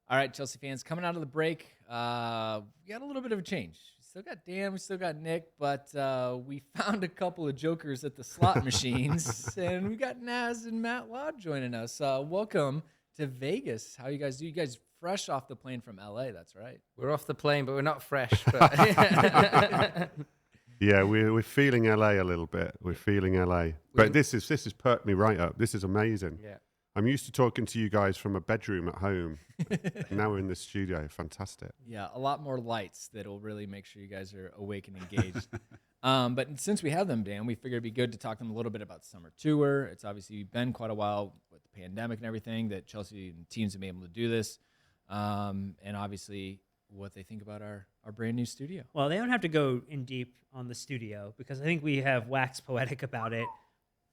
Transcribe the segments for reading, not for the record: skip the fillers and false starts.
All right, Chelsea fans, coming out of the break, we got a little bit of a change. Still got Dan, we still got Nick, but we found a couple of jokers at the slot machines, and we got Naz and Matt Loud joining us. Welcome to Vegas. How you guys do? You guys fresh off the plane from LA, that's right. We're off the plane, but we're not fresh. But Yeah, we're feeling LA a little bit. We're feeling LA, but this has perked me right up. This is amazing. yeah, I'm used to talking to you guys from a bedroom at home. Now we're in the studio. Fantastic. Yeah, a lot more lights that'll really make sure you guys are awake and engaged. But since we have them, Dan, we figured it'd be good to talk to them a little bit about the summer tour. It's obviously been quite a while with the pandemic and everything that Chelsea and teams have been able to do this. And obviously what they think about our brand new studio. Well, they don't have to go in deep on the studio because I think we have waxed poetic about it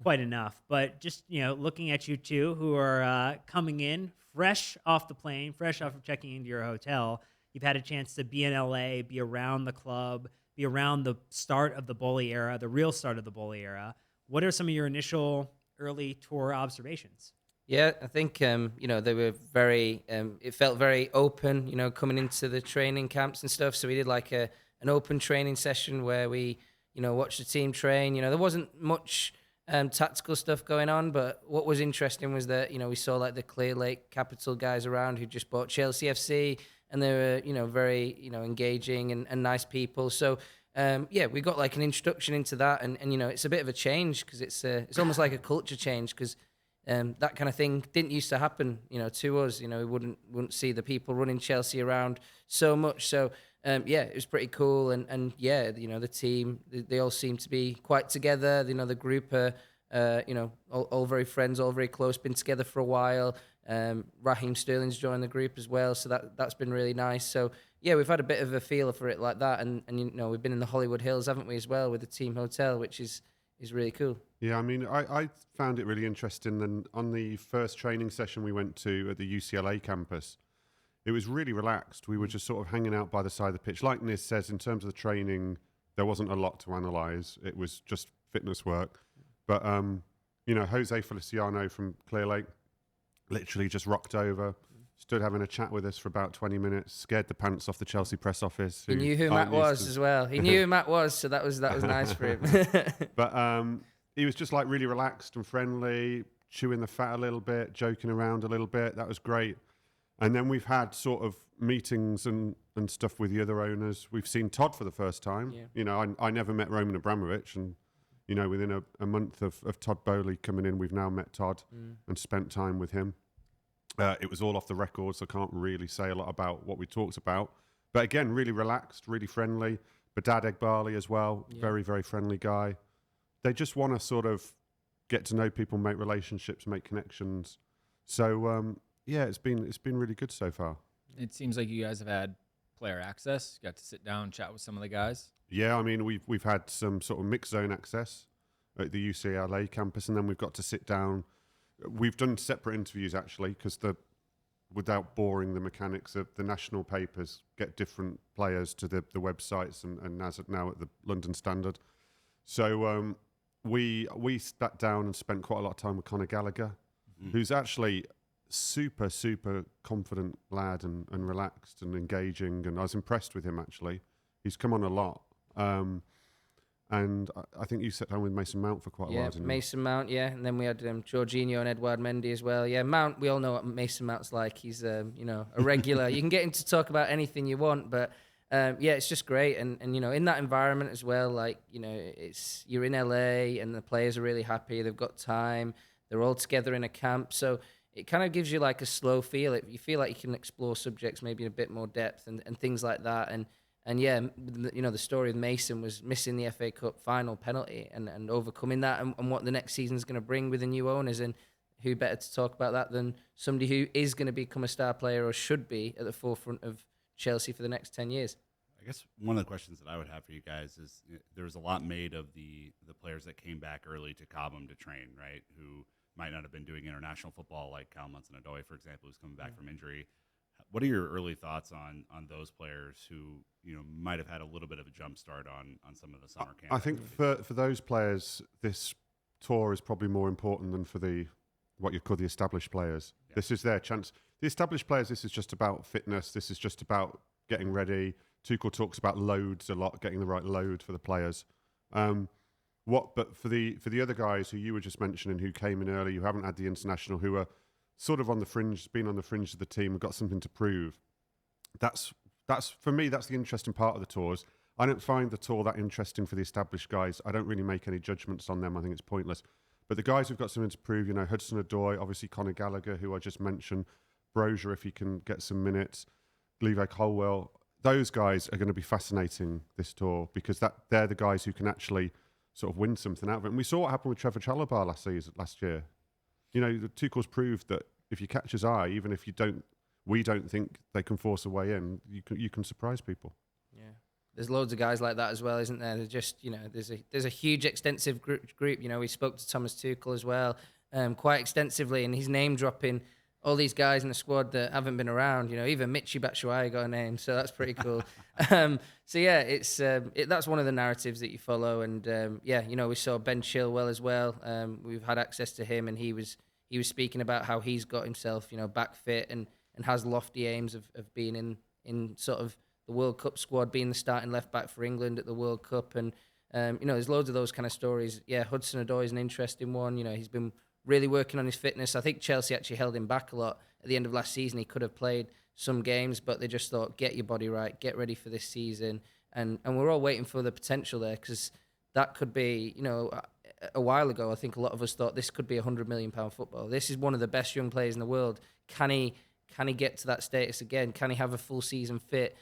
quite enough. But just, looking at you two who are coming in fresh off the plane, fresh off of checking into your hotel, you've had a chance to be in LA, be around the club, be around the start of the Boehly era, the real start of the Boehly era. What are some of your initial early tour observations? yeah. I think they were very. It felt very open. Coming into the training camps and stuff. So we did like an open training session where we, watched the team train. There wasn't much tactical stuff going on, but what was interesting was that we saw like the Clear Lake Capital guys around who just bought Chelsea FC, and they were very engaging and nice people. So we got like an introduction into that, and it's a bit of a change because it's almost like a culture change because that kind of thing didn't used to happen to us. We wouldn't see the people running Chelsea around so much. So it was pretty cool, and the team, they all seem to be quite together. The group are all very friends, all very close, been together for a while. Raheem Sterling's joined the group as well, so that's been really nice. So yeah, we've had a bit of a feel for it like that, and we've been in the Hollywood Hills, haven't we, as well, with the team hotel, which is really cool. Yeah, I mean, I found it really interesting. And on the first training session we went to at the UCLA campus, it was really relaxed. We were just sort of hanging out by the side of the pitch. Like Niz says, in terms of the training, there wasn't a lot to analyse. It was just fitness work. But, Jose Feliciano from Clear Lake literally just rocked over, stood having a chat with us for about 20 minutes, scared the pants off the Chelsea press office. He knew who Matt was as well. He knew who Matt was, so that was nice for him. But he was just like really relaxed and friendly, chewing the fat a little bit, joking around a little bit. That was great. And then we've had sort of meetings and stuff with the other owners. We've seen Todd for the first time. Yeah. I never met Roman Abramovich, and within a month of Todd Boehly coming in, we've now met Todd and spent time with him. It was all off the record, so I can't really say a lot about what we talked about. But again, really relaxed, really friendly. Badad Egbali as well, very, very friendly guy. They just want to sort of get to know people, make relationships, make connections. So it's been really good so far. It seems like you guys have had player access. You got to sit down and chat with some of the guys. Yeah, I mean, we've had some sort of mixed zone access at the UCLA campus, and then we've got to sit down. We've done separate interviews, actually, because without boring the mechanics of the national papers, get different players to the websites and now at the London Standard. So we sat down and spent quite a lot of time with Conor Gallagher, who's actually super, super confident lad and relaxed and engaging, and I was impressed with him, actually. He's come on a lot. And I think you sat down with Mason Mount for quite a while, didn't you? Mason Mount, yeah. And then we had Jorginho and Edouard Mendy as well. Yeah, Mount, we all know what Mason Mount's like. He's, a regular. You can get him to talk about anything you want, but it's just great. And in that environment as well, you're in LA and the players are really happy. They've got time. They're all together in a camp. So it kind of gives you like a slow feel. You feel like you can explore subjects maybe in a bit more depth and things like that. And the story of Mason was missing the FA Cup final penalty and overcoming that and what the next season is going to bring with the new owners. And who better to talk about that than somebody who is going to become a star player or should be at the forefront of Chelsea for the next 10 years. I guess one of the questions that I would have for you guys is there was a lot made of the players that came back early to Cobham to train, right, who might not have been doing international football, like Cal Munson-Odoi, for example, who's coming back from injury. What are your early thoughts on those players who might have had a little bit of a jump start on some of the summer camp? I think for those players, this tour is probably more important than for what you call the established players. This is their chance. The established players, this is just about fitness. This is just about getting ready. Tuchel talks about loads a lot, getting the right load for the players. But for the other guys who you were just mentioning, who came in early, who haven't had the international, who are sort of on the fringe, been on the fringe of the team, and got something to prove. That's for me. That's the interesting part of the tours. I don't find the tour that interesting for the established guys. I don't really make any judgments on them. I think it's pointless. But the guys who've got something to prove, Hudson-Odoi, obviously Conor Gallagher, who I just mentioned, Brozier, if he can get some minutes, Levi Colwell, those guys are going to be fascinating this tour because they're the guys who can actually sort of win something out of it. And we saw what happened with Trevor Chalobah last year. The Tuchel's proved that if you catch his eye, even if we don't think they can force a way in, you can surprise people. Yeah. There's loads of guys like that as well, isn't there? There's just, there's a huge, extensive group. We spoke to Thomas Tuchel as well, quite extensively, and he's name dropping all these guys in the squad that haven't been around. Even Michy Batshuayi got a name, so that's pretty cool. So yeah, it's that's one of the narratives that you follow, and we saw Ben Chilwell as well. We've had access to him, and he was speaking about how he's got himself, back fit and has lofty aims of being in sort of the World Cup squad, being the starting left back for England at the World Cup, and there's loads of those kind of stories. Yeah, Hudson-Odoi is an interesting one. He's been really working on his fitness. I think Chelsea actually held him back a lot at the end of last season. He could have played some games, but they just thought, get your body right, get ready for this season, and we're all waiting for the potential there, because that could be, a while ago, I think a lot of us thought this could be £100 million football. This is one of the best young players in the world. Can he get to that status again? Can he have a full season fit?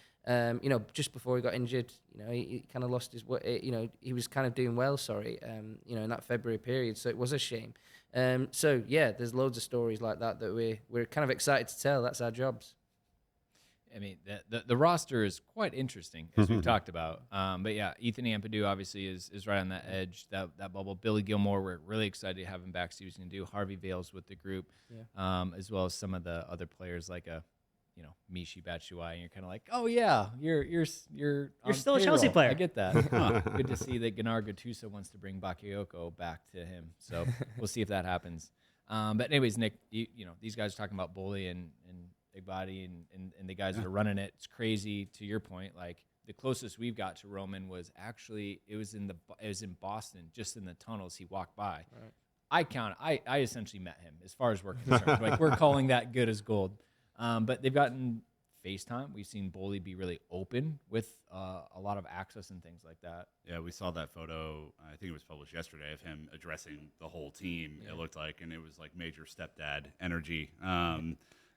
Just before he got injured, he kind of lost his way. He was kind of doing well, in that February period. So it was a shame. So yeah, there's loads of stories like that we're kind of excited to tell. That's our jobs. I mean, the roster is quite interesting, as we've talked about. But yeah, Ethan Ampadu obviously is right on that edge, that bubble. Billy Gilmore, we're really excited to have him back. See what he's going to do. Harvey Vales with the group, as well as some of the other players like Michy Batshuayi. And you're kind of like, oh yeah, you're still a Chelsea player. I get that. Good to see that Gunnar Gattuso wants to bring Bakayoko back to him. So we'll see if that happens. But anyways, Nick, these guys are talking about Boehly and Big Body and the guys that are running it. It's crazy. To your point, like the closest we've got to Roman was actually it was in Boston, just in the tunnels. He walked by. Right. I essentially met him as far as we're concerned. Like we're calling that good as gold. But they've gotten FaceTime. We've seen Boehly be really open with a lot of access and things like that. Yeah, we saw that photo. I think it was published yesterday of him addressing the whole team. Yeah. It looked like, and it was like major stepdad energy.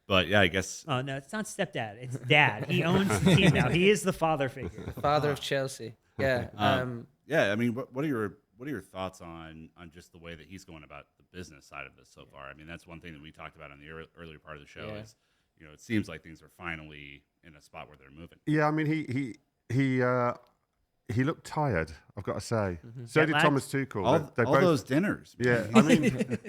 But yeah, I guess. Oh no, it's not stepdad. It's dad. He owns the team now. He is the father figure. Father of Chelsea. Yeah. Yeah. I mean, what are your thoughts on just the way that he's going about the business side of this so far? I mean, that's one thing that we talked about in the earlier part of the show. Is it seems like things are finally in a spot where they're moving. Yeah, I mean, he looked tired, I've got to say. So Jet did lag? Thomas Tuchel. All both, those dinners. Yeah, I mean,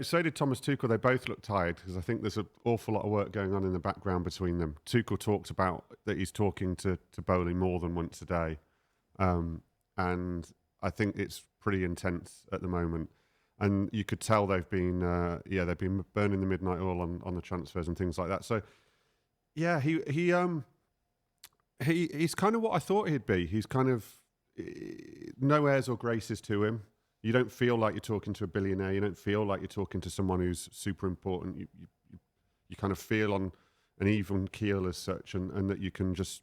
so did Thomas Tuchel. They both look tired because I think there's an awful lot of work going on in the background between them. Tuchel talked about that he's talking to Boehly more than once a day. And I think it's pretty intense at the moment. And you could tell they've been burning the midnight oil on the transfers and things like that. So, yeah, he's kind of what I thought he'd be. He's kind of no airs or graces to him. You don't feel like you're talking to a billionaire. You don't feel like you're talking to someone who's super important. You kind of feel on an even keel as such, and that you can just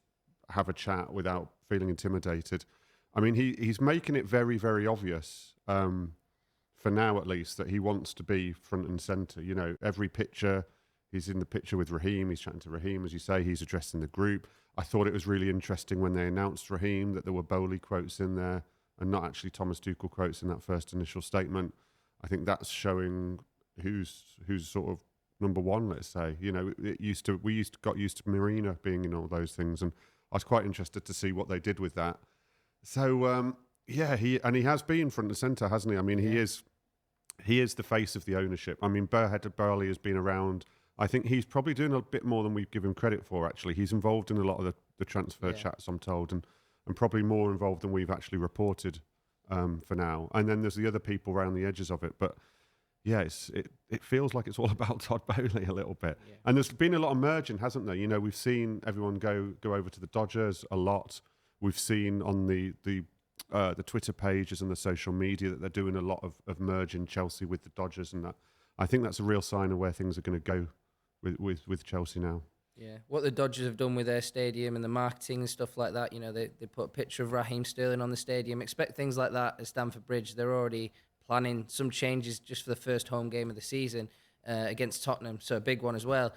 have a chat without feeling intimidated. I mean, he's making it very, very obvious, for now at least, that he wants to be front and centre. Every picture, he's in the picture with Raheem. He's chatting to Raheem, as you say. He's addressing the group. I thought it was really interesting when they announced Raheem that there were Boehly quotes in there and not actually Thomas Tuchel quotes in that first initial statement. I think that's showing who's sort of number one, let's say. We got used to Marina being in all those things, and I was quite interested to see what they did with that. So he has been front and centre, hasn't he? I mean, he is the face of the ownership. I mean, Boehly has been around. I think he's probably doing a bit more than we give him credit for, actually. He's involved in a lot of the transfer chats, I'm told, and probably more involved than we've actually reported for now. And then there's the other people around the edges of it. But yeah, it feels like it's all about Todd Boehly a little bit. Yeah. And there's been a lot of merging, hasn't there? You know, we've seen everyone go over to the Dodgers a lot. We've seen on the Twitter pages and the social media that they're doing a lot of merging Chelsea with the Dodgers, and that I think that's a real sign of where things are going to go with Chelsea now. Yeah, what the Dodgers have done with their stadium and the marketing and stuff like that, you know, they put a picture of Raheem Sterling on the stadium. Expect things like that at Stamford Bridge. They're already planning some changes just for the first home game of the season against Tottenham, so a big one as well.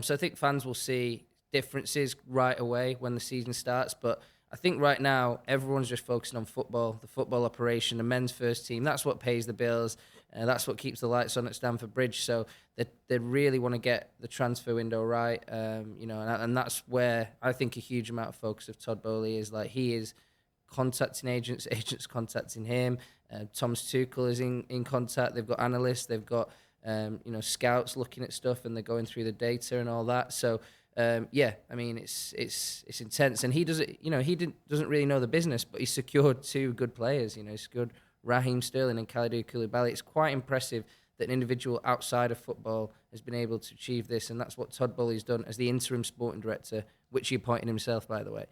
So I think fans will see differences right away when the season starts, but I think right now everyone's just focusing on football, the football operation, the men's first team. That's what pays the bills. That's what keeps the lights on at Stamford Bridge. So they really want to get the transfer window right, you know, and that's where I think a huge amount of focus of Todd Boehly is. Like, he is contacting agents contacting him. Thomas Tuchel is in contact. They've got analysts, they've got you know, scouts looking at stuff, and they're going through the data and all that. So yeah, I mean, it's intense, and he doesn't, you know, doesn't really know the business, but he secured 2 good players. You know, he secured Raheem Sterling and Kalidou Koulibaly. It's quite impressive that an individual outside of football has been able to achieve this, and that's what Todd Boehly's done as the interim sporting director, which he appointed himself, by the way.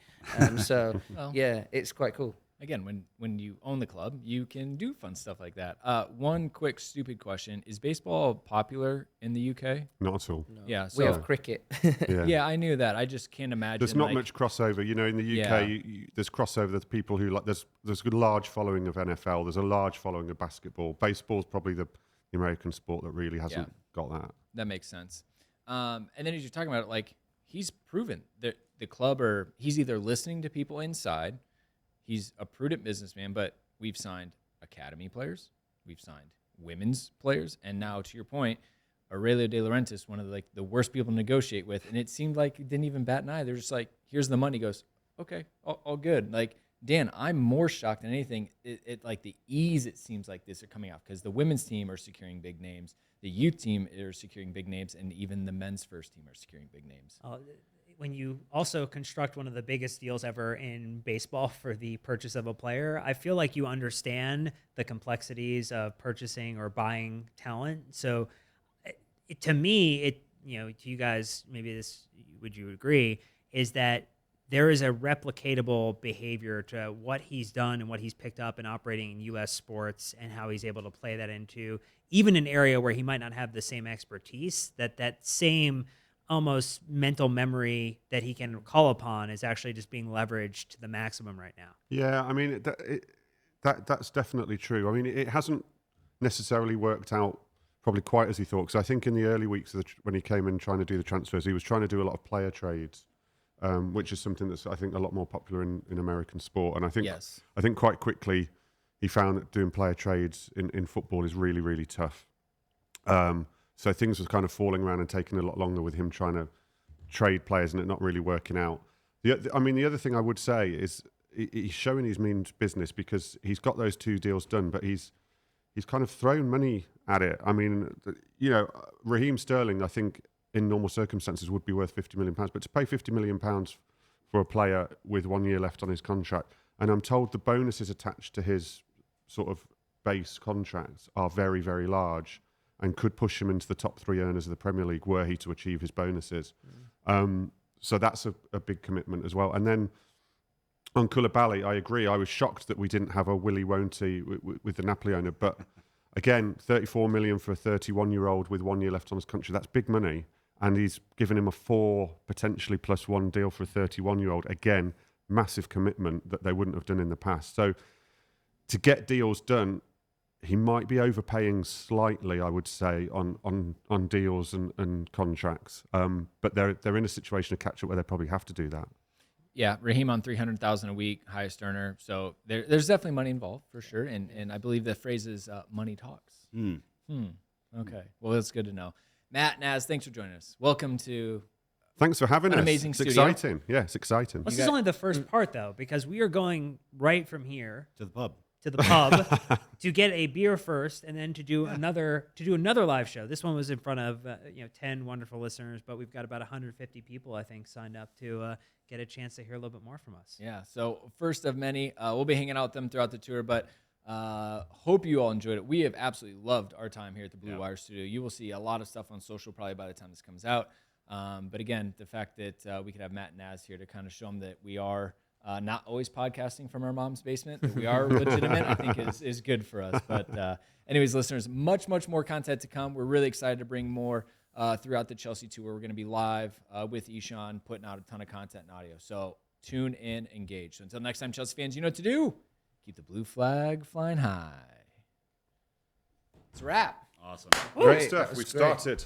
So Well, yeah, it's quite cool. again, when you own the club, you can do fun stuff like that. One quick stupid question: is baseball popular in the UK? Not at all. No. Yeah, we so- have cricket. Yeah. Yeah, I knew that. I just can't imagine. There's not like, much crossover, you know. In the UK, Yeah. there's crossover. There's people who like. There's a large following of NFL. There's a large following of basketball. Baseball's probably the American sport that really hasn't got that. That makes sense. And then as you're talking about it, like, he's proven that the club, or he's either listening to people inside, he's a prudent businessman, but we've signed academy players, we've signed women's players, and now, to your point, Aurelio De Laurentiis, one of the worst people to negotiate with, and it seemed like he didn't even bat an eye. They're just like, here's the money. He goes, okay, all good. Like, Dan, I'm more shocked than anything. It like the ease it seems like this are coming off, because the women's team are securing big names, the youth team are securing big names, and even the men's first team are securing big names. When you also construct one of the biggest deals ever in baseball for the purchase of a player, I feel like you understand the complexities of purchasing or buying talent. So to me, you know, to you guys, maybe this, would you agree, is that there is a replicatable behavior to what he's done and what he's picked up in operating in U.S. sports, and how he's able to play that into even an area where he might not have the same expertise, that same almost mental memory that he can call upon is actually just being leveraged to the maximum right now. Yeah, I mean that's definitely true. I mean, it hasn't necessarily worked out probably quite as he thought, because I think in the early weeks of when he came in trying to do the transfers, he was trying to do a lot of player trades, which is something that's, I think, a lot more popular in American sport. And I think quite quickly he found that doing player trades in football is really, really tough. So things were kind of falling around and taking a lot longer with him trying to trade players and it not really working out. I mean, the other thing I would say is he's showing his means business, because he's got those 2 deals done, but he's kind of thrown money at it. I mean, you know, Raheem Sterling, I think, in normal circumstances would be worth £50 million, but to pay £50 million for a player with 1 year left on his contract, and I'm told the bonuses attached to his sort of base contracts are very, very large, and could push him into the top 3 earners of the Premier League were he to achieve his bonuses. So that's a big commitment as well. And then on Koulibaly, I agree. I was shocked that we didn't have a Willy Won't-y with the Napoli owner. But again, 34 million for a 31-year-old with 1 year left on his contract, that's big money. And he's given him a 4 potentially +1 deal for a 31-year-old. Again, massive commitment that they wouldn't have done in the past. So to get deals done, he might be overpaying slightly, I would say, on deals and contracts. But they're in a situation of catch up where they probably have to do that. Yeah, Raheem on $300,000 a week, highest earner. So there's definitely money involved for sure. And I believe the phrase is money talks. Okay, well, that's good to know. Matt, Naz, thanks for joining us. Welcome to Thanks for having an us. amazing It's studio. exciting. Yeah, it's exciting. This is only the first part, though, because we are going right from here To the pub. to the pub to get a beer first, and then to do another live show. This one was in front of 10 wonderful listeners, but we've got about 150 people, I think, signed up to get a chance to hear a little bit more from us. Yeah, so first of many, we'll be hanging out with them throughout the tour, but Hope you all enjoyed it. We have absolutely loved our time here at the Blue Yeah. Wire Studio. You will see a lot of stuff on social probably by the time this comes out. But again, the fact that we could have Matt and Naz here to kind of show them that we are not always podcasting from our mom's basement, that we are legitimate, I think is good for us. But anyways, listeners, much more content to come. We're really excited to bring more throughout the Chelsea tour. We're going to be live with Ishan, putting out a ton of content and audio. So tune in, engage. So until next time, Chelsea fans, you know what to do. Keep the blue flag flying high. It's a wrap. Awesome. Great That stuff. was We great. started.